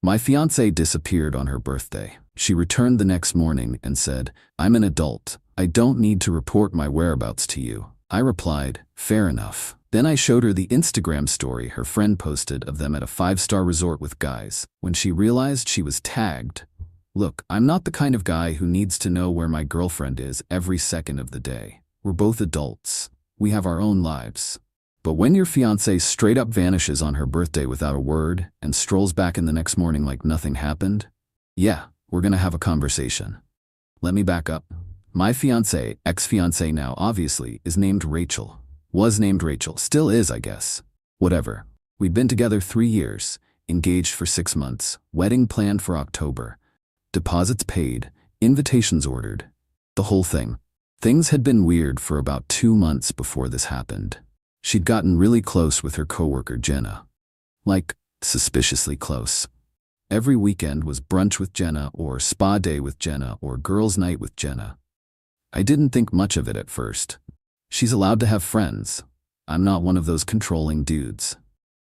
My fiancée disappeared on her birthday. She returned the next morning and said, "I'm an adult. I don't need to report my whereabouts to you." I replied, "Fair enough." Then I showed her the Instagram story her friend posted of them at a 5-star resort with guys. When she realized she was tagged, "Look, I'm not the kind of guy who needs to know where my girlfriend is every second of the day. We're both adults. We have our own lives." But when your fiancée straight up vanishes on her birthday without a word and strolls back in the next morning like nothing happened, yeah, we're gonna have a conversation. Let me back up. My fiancée, ex-fiancée now obviously, is named Rachel. Was named Rachel, still is, I guess. Whatever. We'd been together 3 years, engaged for 6 months, wedding planned for October, deposits paid, invitations ordered, the whole thing. Things had been weird for about 2 months before this happened. She'd gotten really close with her coworker Jenna. Like, suspiciously close. Every weekend was brunch with Jenna or spa day with Jenna or girls' night with Jenna. I didn't think much of it at first. She's allowed to have friends. I'm not one of those controlling dudes.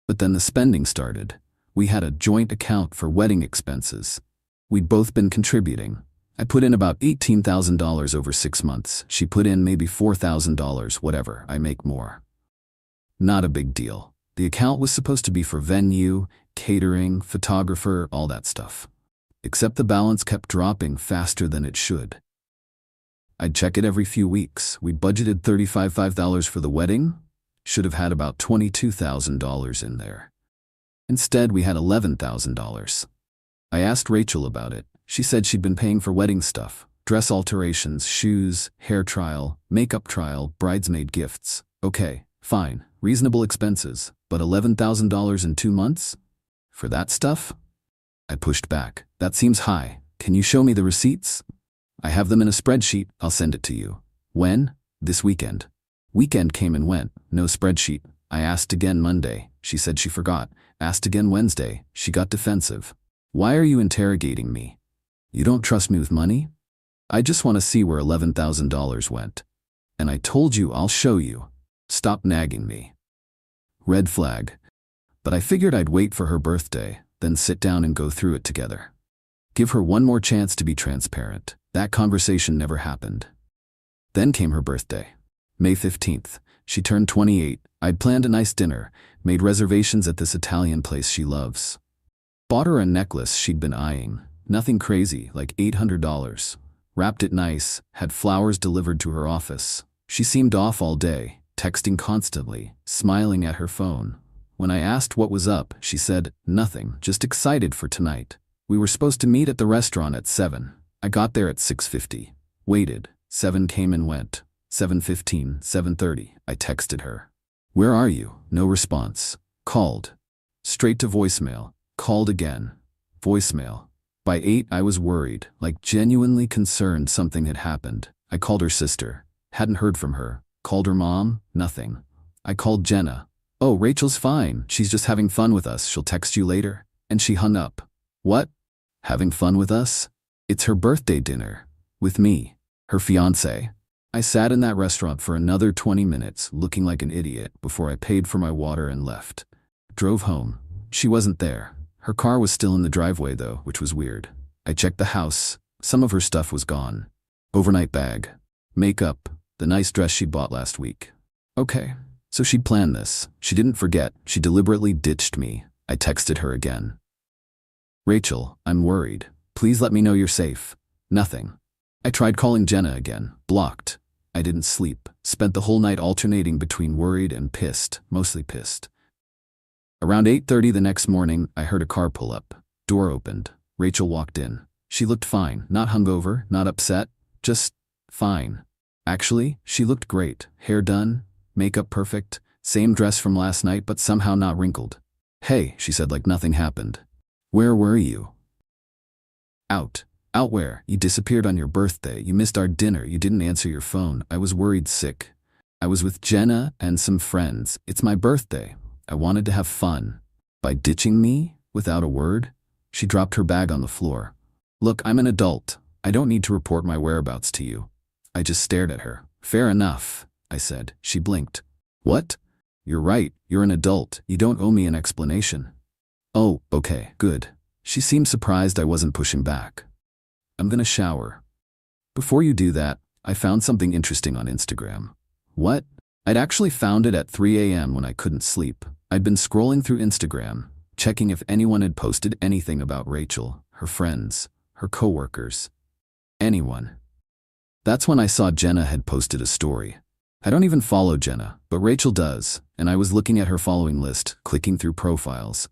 But then the spending started. We had a joint account for wedding expenses. We'd both been contributing. I put in about $18,000 over 6 months. She put in maybe $4,000, whatever, I make more. Not a big deal. The account was supposed to be for venue, catering, photographer, all that stuff. Except the balance kept dropping faster than it should. I'd check it every few weeks. We budgeted $35,000 for the wedding. Should have had about $22,000 in there. Instead, we had $11,000. I asked Rachel about it. She said she'd been paying for wedding stuff, dress alterations, shoes, hair trial, makeup trial, bridesmaid gifts. Okay, fine, reasonable expenses, but $11,000 in 2 months? For that stuff? I pushed back. That seems high. Can you show me the receipts? I have them in a spreadsheet. I'll send it to you. When? This weekend. Weekend came and went. No spreadsheet. I asked again Monday. She said she forgot. Asked again Wednesday. She got defensive. Why are you interrogating me? You don't trust me with money? I just want to see where $11,000 went. And I told you I'll show you. Stop nagging me. Red flag. But I figured I'd wait for her birthday, then sit down and go through it together. Give her one more chance to be transparent. That conversation never happened. Then came her birthday. May 15th. She turned 28. I'd planned a nice dinner, made reservations at this Italian place she loves. Bought her a necklace she'd been eyeing. Nothing crazy, like $800. Wrapped it nice, had flowers delivered to her office. She seemed off all day, texting constantly, smiling at her phone. When I asked what was up, she said, "Nothing, just excited for tonight. We were supposed to meet at the restaurant at 7. I got there at 6:50. Waited. 7 came and went. 7:15, 7:30. I texted her. Where are you? No response. Called. Straight to voicemail. Called again. Voicemail. By 8 I was worried, like genuinely concerned something had happened. I called her sister. Hadn't heard from her. Called her mom. Nothing. I called Jenna. "Oh, Rachel's fine. She's just having fun with us. She'll text you later." And she hung up. What? Having fun with us? It's her birthday dinner. With me. Her fiancé. I sat in that restaurant for another 20 minutes, looking like an idiot, before I paid for my water and left. Drove home. She wasn't there. Her car was still in the driveway though, which was weird. I checked the house. Some of her stuff was gone. Overnight bag. Makeup. The nice dress she bought last week. Okay. So she'd planned this. She didn't forget. She deliberately ditched me. I texted her again. Rachel, I'm worried. Please let me know you're safe. Nothing. I tried calling Jenna again. Blocked. I didn't sleep. Spent the whole night alternating between worried and pissed. Mostly pissed. Around 8:30 the next morning, I heard a car pull up. Door opened. Rachel walked in. She looked fine. Not hungover, not upset. Just fine. Actually, she looked great. Hair done. Makeup perfect. Same dress from last night but somehow not wrinkled. Hey, she said like nothing happened. Where were you? Out. Out where? You disappeared on your birthday. You missed our dinner. You didn't answer your phone. I was worried sick. I was with Jenna and some friends. It's my birthday. I wanted to have fun. By ditching me? Without a word? She dropped her bag on the floor. Look, I'm an adult. I don't need to report my whereabouts to you. I just stared at her. Fair enough, I said. She blinked. What? You're right. You're an adult. You don't owe me an explanation. Oh, okay, good. She seemed surprised I wasn't pushing back. I'm gonna shower. Before you do that, I found something interesting on Instagram. What? I'd actually found it at 3 a.m. when I couldn't sleep. I'd been scrolling through Instagram, checking if anyone had posted anything about Rachel, her friends, her coworkers. Anyone. That's when I saw Jenna had posted a story. I don't even follow Jenna, but Rachel does, and I was looking at her following list, clicking through profiles.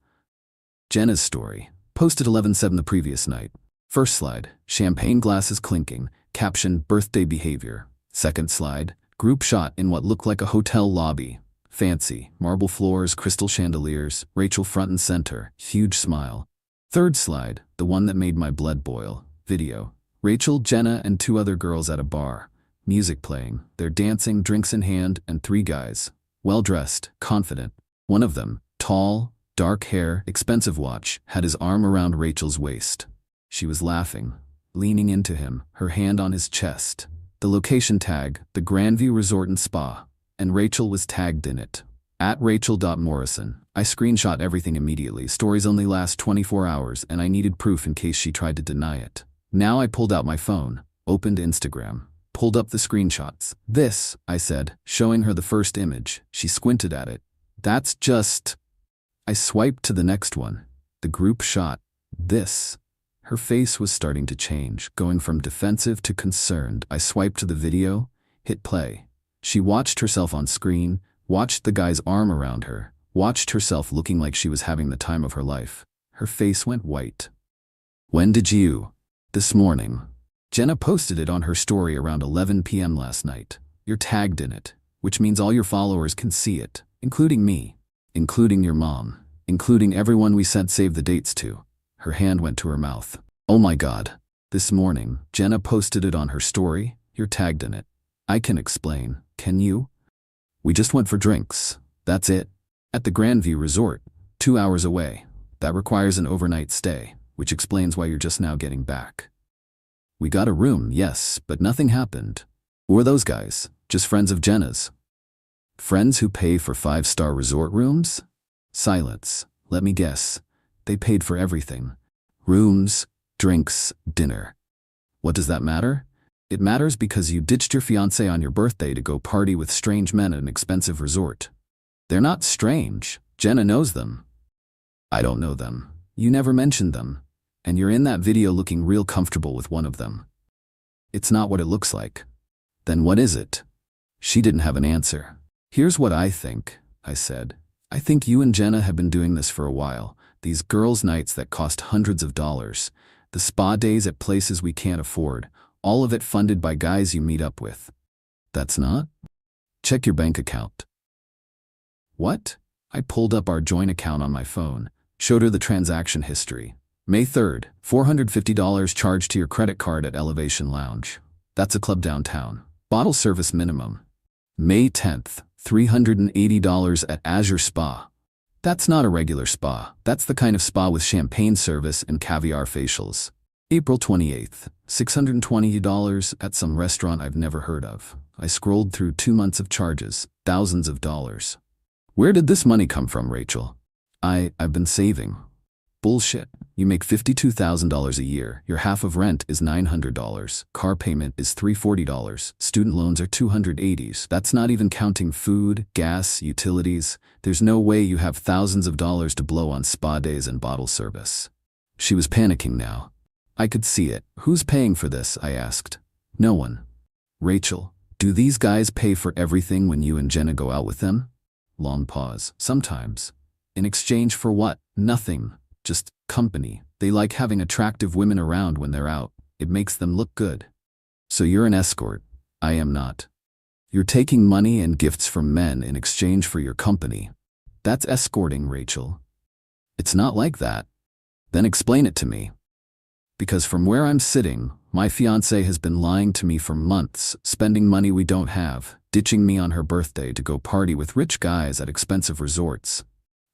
Jenna's story, posted 11/7 the previous night. First slide, champagne glasses clinking, caption, birthday behavior. Second slide, group shot in what looked like a hotel lobby. Fancy, marble floors, crystal chandeliers, Rachel front and center, huge smile. Third slide, the one that made my blood boil. Video, Rachel, Jenna, and 2 other girls at a bar. Music playing, they're dancing, drinks in hand, and 3 guys. Well-dressed, confident. One of them, tall, dark hair, expensive watch, had his arm around Rachel's waist. She was laughing, leaning into him, her hand on his chest. The location tag, the Grandview Resort and Spa, and Rachel was tagged in it. At Rachel.Morrison. I screenshot everything immediately. Stories only last 24 hours, and I needed proof in case she tried to deny it. Now I pulled out my phone, opened Instagram, pulled up the screenshots. This, I said, showing her the first image. She squinted at it. That's just... I swiped to the next one. The group shot. This. Her face was starting to change, going from defensive to concerned. I swiped to the video, hit play. She watched herself on screen, watched the guy's arm around her, watched herself looking like she was having the time of her life. Her face went white. When did you? This morning. Jenna posted it on her story around 11 p.m. last night. You're tagged in it, which means all your followers can see it, including me, including your mom, including everyone we sent save the dates to. Her hand went to her mouth. Oh my God. This morning, Jenna posted it on her story. You're tagged in it. I can explain. Can you? We just went for drinks. That's it. At the Grandview Resort, 2 hours away. That requires an overnight stay, which explains why you're just now getting back. We got a room, yes, but nothing happened. Who are those guys? Just friends of Jenna's. Friends who pay for 5-star resort rooms? Silence. Let me guess. They paid for everything. Rooms, drinks, dinner. What does that matter? It matters because you ditched your fiancé on your birthday to go party with strange men at an expensive resort. They're not strange. Jenna knows them. I don't know them. You never mentioned them. And you're in that video looking real comfortable with one of them. It's not what it looks like. Then what is it? She didn't have an answer. Here's what I think, I said. I think you and Jenna have been doing this for a while. These girls' nights that cost hundreds of dollars. The spa days at places we can't afford. All of it funded by guys you meet up with. That's not? Check your bank account. What? I pulled up our joint account on my phone, showed her the transaction history. May 3rd, $450 charged to your credit card at Elevation Lounge. That's a club downtown. Bottle service minimum. May 10th, $380 at Azure Spa. That's not a regular spa. That's the kind of spa with champagne service and caviar facials. April 28th, $620 at some restaurant I've never heard of. I scrolled through 2 months of charges, thousands of dollars. Where did this money come from, Rachel? I've been saving. Bullshit. You make $52,000 a year. Your half of rent is $900. Car payment is $340. Student loans are $280. That's not even counting food, gas, utilities. There's no way you have thousands of dollars to blow on spa days and bottle service. She was panicking now. I could see it. Who's paying for this? I asked. No one. Rachel, do these guys pay for everything when you and Jenna go out with them? Long pause. Sometimes. In exchange for what? Nothing. Just company. They like having attractive women around when they're out. It makes them look good. So you're an escort. I am not. You're taking money and gifts from men in exchange for your company. That's escorting, Rachel. It's not like that. Then explain it to me. Because from where I'm sitting, my fiancé has been lying to me for months, spending money we don't have, ditching me on her birthday to go party with rich guys at expensive resorts.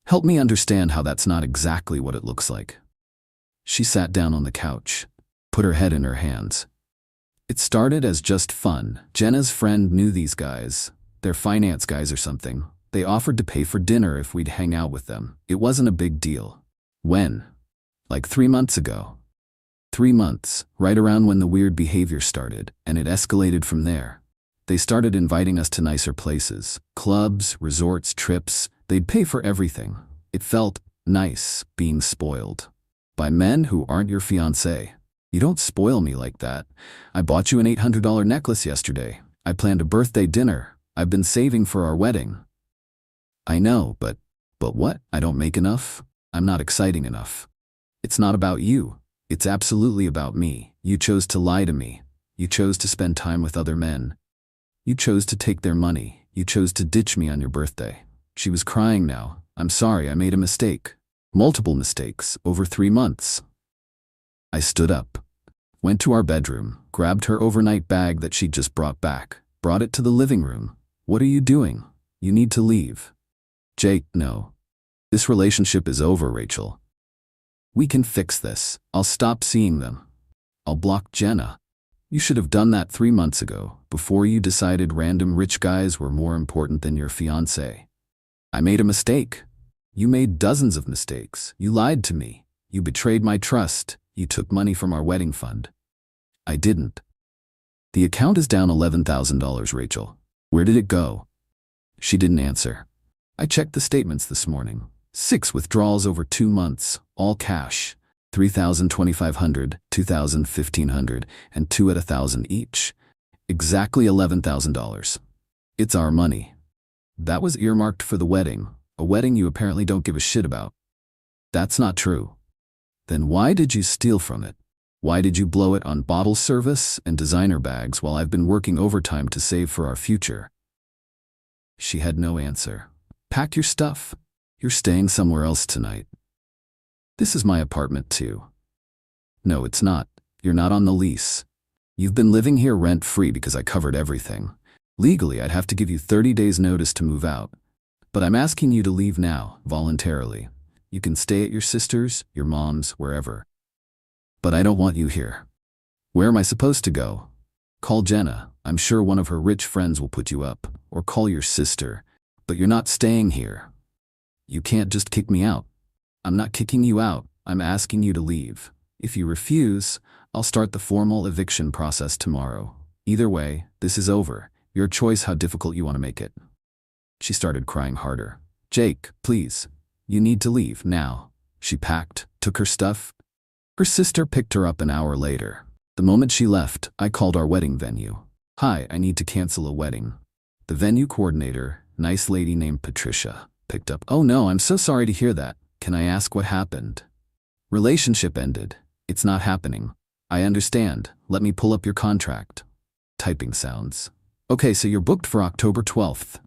Help me understand how that's not exactly what it looks like. She sat down on the couch, put her head in her hands. It started as just fun. Jenna's friend knew these guys. They're finance guys or something. They offered to pay for dinner if we'd hang out with them. It wasn't a big deal. When? Like 3 months ago. 3 months, right around when the weird behavior started, and it escalated from there. They started inviting us to nicer places, clubs, resorts, trips. They'd pay for everything. It felt nice being spoiled. By men who aren't your fiancé. You don't spoil me like that. I bought you an $800 necklace yesterday. I planned a birthday dinner. I've been saving for our wedding. I know, but what? I don't make enough? I'm not exciting enough. It's not about you. It's absolutely about me. You chose to lie to me. You chose to spend time with other men. You chose to take their money. You chose to ditch me on your birthday. She was crying now. I'm sorry, I made a mistake. Multiple mistakes, over 3 months. I stood up, went to our bedroom, grabbed her overnight bag that she'd just brought back, brought it to the living room. What are you doing? You need to leave. Jake, no. This relationship is over, Rachel. We can fix this. I'll stop seeing them. I'll block Jenna. You should have done that 3 months ago, before you decided random rich guys were more important than your fiancé. I made a mistake. You made dozens of mistakes. You lied to me. You betrayed my trust. You took money from our wedding fund. I didn't. The account is down $11,000, Rachel. Where did it go? She didn't answer. I checked the statements this morning. 6 withdrawals over 2 months, all cash. $3,000, $2,500, $2,000, $1,500, and 2 at $1,000 each. Exactly $11,000. It's our money. That was earmarked for the wedding, a wedding you apparently don't give a shit about. That's not true. Then why did you steal from it? Why did you blow it on bottle service and designer bags while I've been working overtime to save for our future? She had no answer. Pack your stuff. You're staying somewhere else tonight. This is my apartment too. No, it's not. You're not on the lease. You've been living here rent-free because I covered everything. Legally, I'd have to give you 30 days notice to move out. But I'm asking you to leave now, voluntarily. You can stay at your sister's, your mom's, wherever. But I don't want you here. Where am I supposed to go? Call Jenna. I'm sure one of her rich friends will put you up. Or call your sister. But you're not staying here. You can't just kick me out. I'm not kicking you out. I'm asking you to leave. If you refuse, I'll start the formal eviction process tomorrow. Either way, this is over. Your choice how difficult you want to make it. She started crying harder. Jake, please. You need to leave now. She packed, took her stuff. Her sister picked her up an hour later. The moment she left, I called our wedding venue. Hi, I need to cancel a wedding. The venue coordinator, nice lady named Patricia, picked up. Oh no, I'm so sorry to hear that. Can I ask what happened? Relationship ended. It's not happening. I understand. Let me pull up your contract. Typing sounds. Okay, so you're booked for October 12th.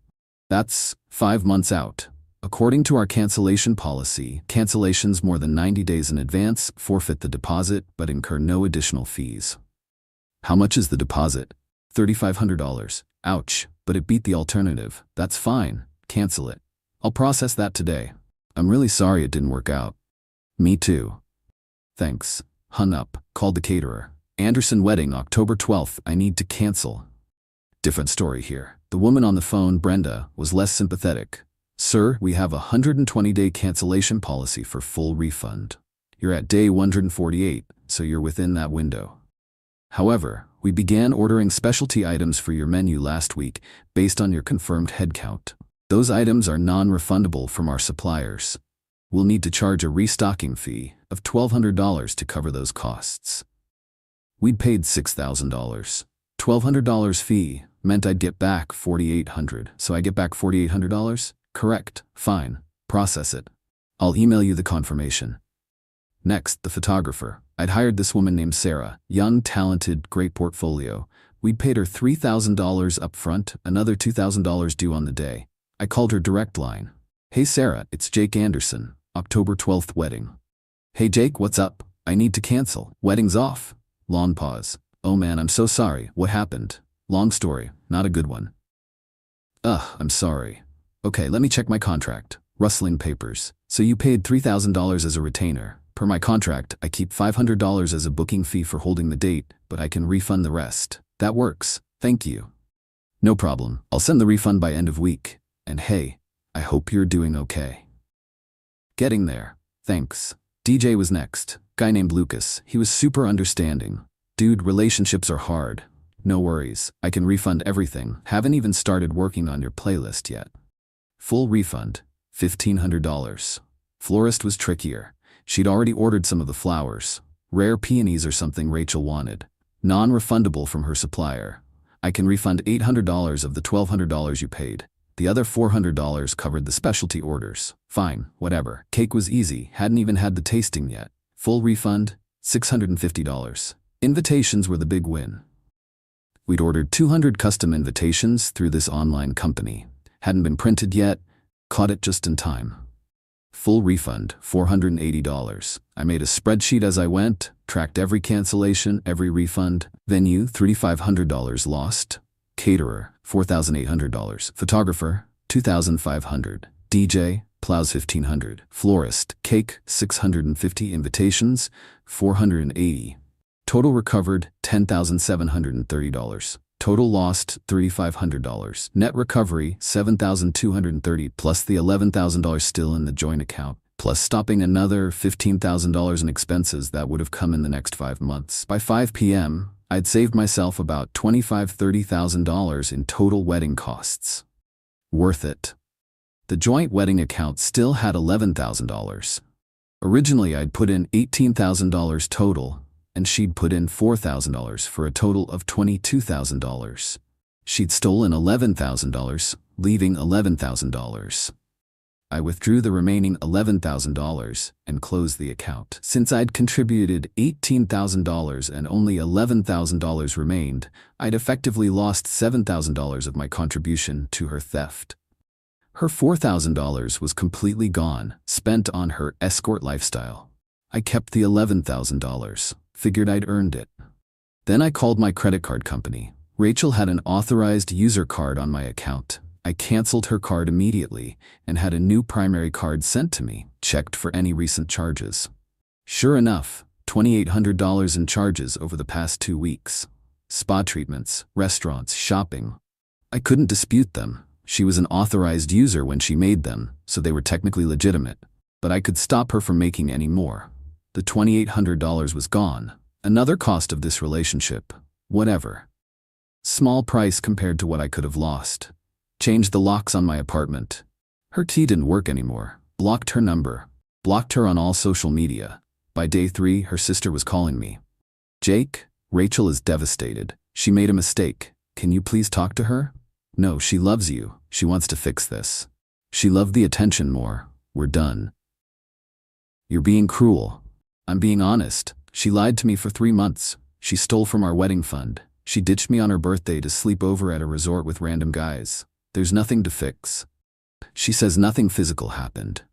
That's 5 months out. According to our cancellation policy, cancellations more than 90 days in advance forfeit the deposit but incur no additional fees. How much is the deposit? $3,500. Ouch, but it beat the alternative. That's fine. Cancel it. I'll process that today. I'm really sorry it didn't work out. Me too. Thanks. Hung up. Called the caterer. Anderson wedding, October 12th. I need to cancel. Different story here. The woman on the phone, Brenda, was less sympathetic. Sir, we have a 120-day cancellation policy for full refund. You're at day 148, so you're within that window. However, we began ordering specialty items for your menu last week based on your confirmed headcount. Those items are non-refundable from our suppliers. We'll need to charge a restocking fee of $1,200 to cover those costs. We'd paid $6,000. $1,200 fee meant I'd get back $4,800, so I get back $4,800? Correct. Fine. Process it. I'll email you the confirmation. Next, the photographer. I'd hired this woman named Sarah. Young, talented, great portfolio. We'd paid her $3,000 up front, another $2,000 due on the day. I called her direct line. Hey Sarah, it's Jake Anderson. October 12th wedding. Hey Jake, what's up? I need to cancel. Wedding's off. Long pause. Oh man, I'm so sorry. What happened? Long story. Not a good one. I'm sorry. Okay, let me check my contract. Rustling papers. So you paid $3,000 as a retainer. Per my contract, I keep $500 as a booking fee for holding the date, but I can refund the rest. That works. Thank you. No problem. I'll send the refund by end of week. And hey, I hope you're doing okay. Getting there. Thanks. DJ was next. Guy named Lucas. He was super understanding. Dude, relationships are hard. No worries, I can refund everything. Haven't even started working on your playlist yet. Full refund, $1,500. Florist was trickier. She'd already ordered some of the flowers. Rare peonies or something Rachel wanted. Non-refundable from her supplier. I can refund $800 of the $1,200 you paid. The other $400 covered the specialty orders. Fine, whatever. Cake was easy, hadn't even had the tasting yet. Full refund, $650. Invitations were the big win. We'd ordered 200 custom invitations through this online company. Hadn't been printed yet, caught it just in time. Full refund, $480. I made a spreadsheet as I went, tracked every cancellation, every refund. Venue, $3,500 lost. Caterer, $4,800. Photographer, $2,500. DJ, plows $1,500. Florist, cake, $650. Invitations, $480. Total recovered, $10,730. Total lost, $3,500. Net recovery, $7,230 plus the $11,000 still in the joint account, plus stopping another $15,000 in expenses that would have come in the next 5 months. By 5 p.m., I'd saved myself about $25,000–$30,000 in total wedding costs. Worth it. The joint wedding account still had $11,000. Originally, I'd put in $18,000 total, and she'd put in $4,000 for a total of $22,000. She'd stolen $11,000, leaving $11,000. I withdrew the remaining $11,000 and closed the account. Since I'd contributed $18,000 and only $11,000 remained, I'd effectively lost $7,000 of my contribution to her theft. Her $4,000 was completely gone, spent on her escort lifestyle. I kept the $11,000. Figured I'd earned it. Then I called my credit card company. Rachel had an authorized user card on my account. I canceled her card immediately and had a new primary card sent to me, checked for any recent charges. Sure enough, $2,800 in charges over the past 2 weeks. Spa treatments, restaurants, shopping. I couldn't dispute them. She was an authorized user when she made them, so they were technically legitimate. But I could stop her from making any more. The $2,800 was gone. Another cost of this relationship. Whatever. Small price compared to what I could have lost. Changed the locks on my apartment. Her key didn't work anymore. Blocked her number. Blocked her on all social media. By day 3, her sister was calling me. Jake, Rachel is devastated. She made a mistake. Can you please talk to her? No, she loves you. She wants to fix this. She loved the attention more. We're done. You're being cruel. I'm being honest. She lied to me for 3 months. She stole from our wedding fund. She ditched me on her birthday to sleep over at a resort with random guys. There's nothing to fix. She says nothing physical happened.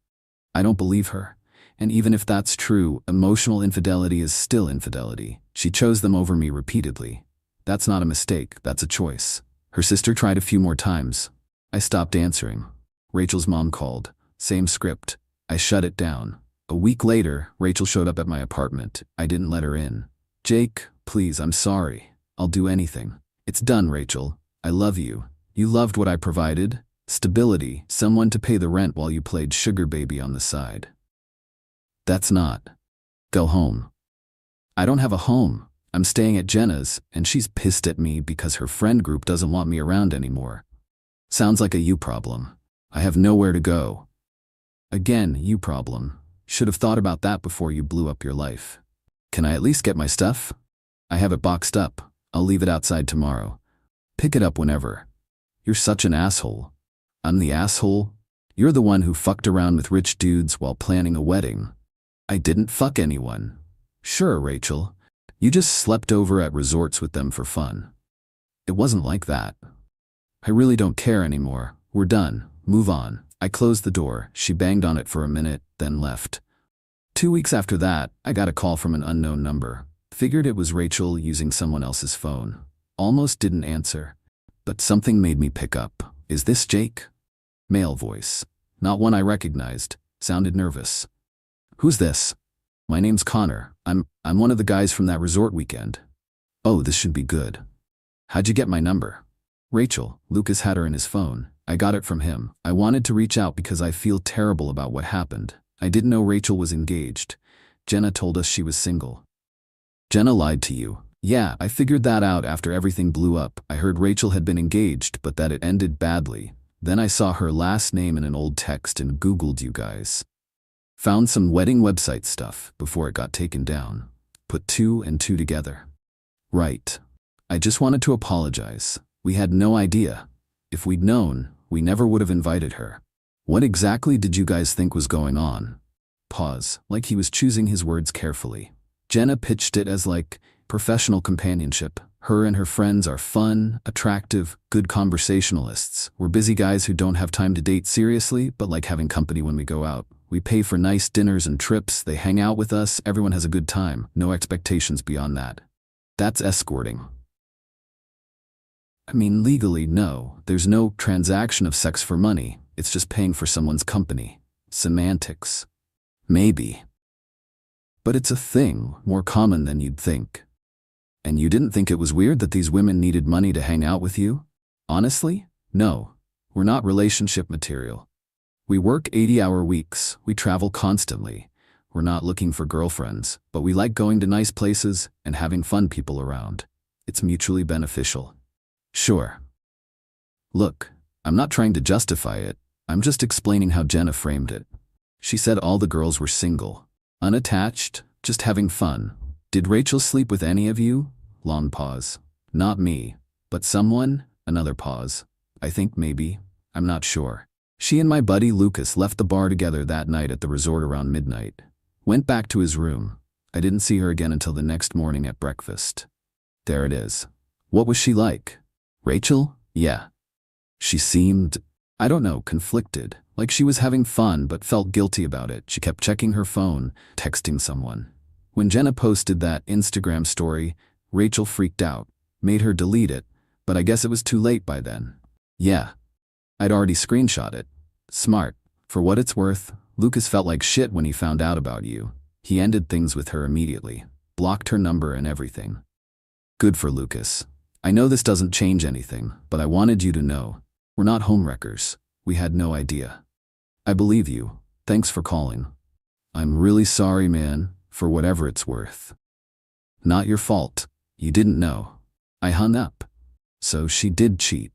I don't believe her. And even if that's true, emotional infidelity is still infidelity. She chose them over me repeatedly. That's not a mistake, that's a choice. Her sister tried a few more times. I stopped answering. Rachel's mom called. Same script. I shut it down. A week later, Rachel showed up at my apartment. I didn't let her in. Jake, please, I'm sorry. I'll do anything. It's done, Rachel. I love you. You loved what I provided. Stability, someone to pay the rent while you played sugar baby on the side. That's not. Go home. I don't have a home. I'm staying at Jenna's, and she's pissed at me because her friend group doesn't want me around anymore. Sounds like a you problem. I have nowhere to go. Again, you problem. Should have thought about that before you blew up your life. Can I at least get my stuff? I have it boxed up. I'll leave it outside tomorrow. Pick it up whenever. You're such an asshole. I'm the asshole? You're the one who fucked around with rich dudes while planning a wedding. I didn't fuck anyone. Sure, Rachel. You just slept over at resorts with them for fun. It wasn't like that. I really don't care anymore. We're done. Move on. I closed the door. She banged on it for a minute, then left. 2 weeks after that, I got a call from an unknown number. Figured it was Rachel using someone else's phone. Almost didn't answer. But something made me pick up. Is this Jake? Male voice. Not one I recognized. Sounded nervous. Who's this? My name's Connor. I'm one of the guys from that resort weekend. Oh, this should be good. How'd you get my number? Rachel. Lucas had her in his phone. I got it from him. I wanted to reach out because I feel terrible about what happened. I didn't know Rachel was engaged. Jenna told us she was single. Jenna lied to you. Yeah, I figured that out after everything blew up. I heard Rachel had been engaged, but that it ended badly. Then I saw her last name in an old text and Googled you guys. Found some wedding website stuff before it got taken down. Put 2 and 2 together. Right. I just wanted to apologize. We had no idea. If we'd known, we never would have invited her. What exactly did you guys think was going on? Pause, like he was choosing his words carefully. Jenna pitched it as like professional companionship. Her and her friends are fun, attractive, good conversationalists. We're busy guys who don't have time to date seriously, but like having company when we go out. We pay for nice dinners and trips, they hang out with us, everyone has a good time. No expectations beyond that. That's escorting. I mean, legally, no. There's no transaction of sex for money. It's just paying for someone's company. Semantics. Maybe. But it's a thing, more common than you'd think. And you didn't think it was weird that these women needed money to hang out with you? Honestly? No. We're not relationship material. We work 80-hour weeks. We travel constantly. We're not looking for girlfriends, but we like going to nice places and having fun people around. It's mutually beneficial. Sure. Look, I'm not trying to justify it. I'm just explaining how Jenna framed it. She said all the girls were single, unattached, just having fun. Did Rachel sleep with any of you? Long pause. Not me, but someone? Another pause. I think maybe. I'm not sure. She and my buddy Lucas left the bar together that night at the resort around midnight. Went back to his room. I didn't see her again until the next morning at breakfast. There it is. What was she like? Rachel? Yeah. She seemed, I don't know, conflicted. Like she was having fun but felt guilty about it. She kept checking her phone, texting someone. When Jenna posted that Instagram story, Rachel freaked out, made her delete it, but I guess it was too late by then. Yeah. I'd already screenshot it. Smart. For what it's worth, Lucas felt like shit when he found out about you. He ended things with her immediately. Blocked her number and everything. Good for Lucas. I know this doesn't change anything, but I wanted you to know. We're not homewreckers. We had no idea. I believe you. Thanks for calling. I'm really sorry, man, for whatever it's worth. Not your fault. You didn't know. I hung up. So she did cheat.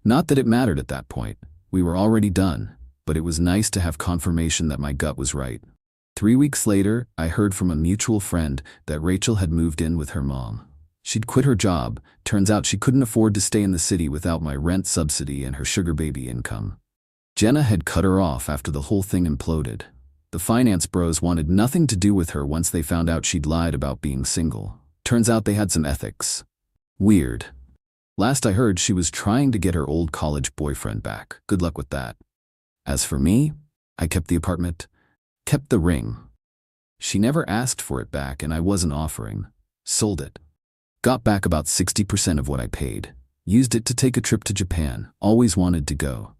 Not that it mattered at that point. We were already done, but it was nice to have confirmation that my gut was right. 3 weeks later, I heard from a mutual friend that Rachel had moved in with her mom. She'd quit her job. Turns out she couldn't afford to stay in the city without my rent subsidy and her sugar baby income. Jenna had cut her off after the whole thing imploded. The finance bros wanted nothing to do with her once they found out she'd lied about being single. Turns out they had some ethics. Weird. Last I heard, she was trying to get her old college boyfriend back. Good luck with that. As for me, I kept the apartment, kept the ring. She never asked for it back and I wasn't offering. Sold it. Got back about 60% of what I paid. Used it to take a trip to Japan. Always wanted to go.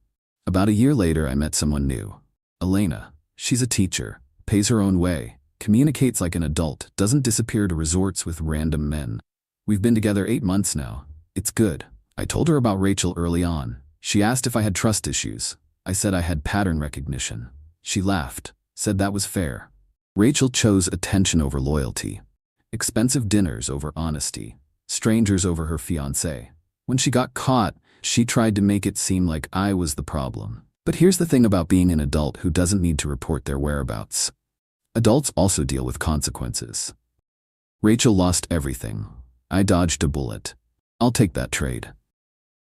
About a year later, I met someone new. Elena. She's a teacher. Pays her own way. Communicates like an adult. Doesn't disappear to resorts with random men. We've been together 8 months now. It's good. I told her about Rachel early on. She asked if I had trust issues. I said I had pattern recognition. She laughed. Said that was fair. Rachel chose attention over loyalty. Expensive dinners over honesty. Strangers over her fiancé. When she got caught, she tried to make it seem like I was the problem. But here's the thing about being an adult who doesn't need to report their whereabouts. Adults also deal with consequences. Rachel lost everything. I dodged a bullet. I'll take that trade.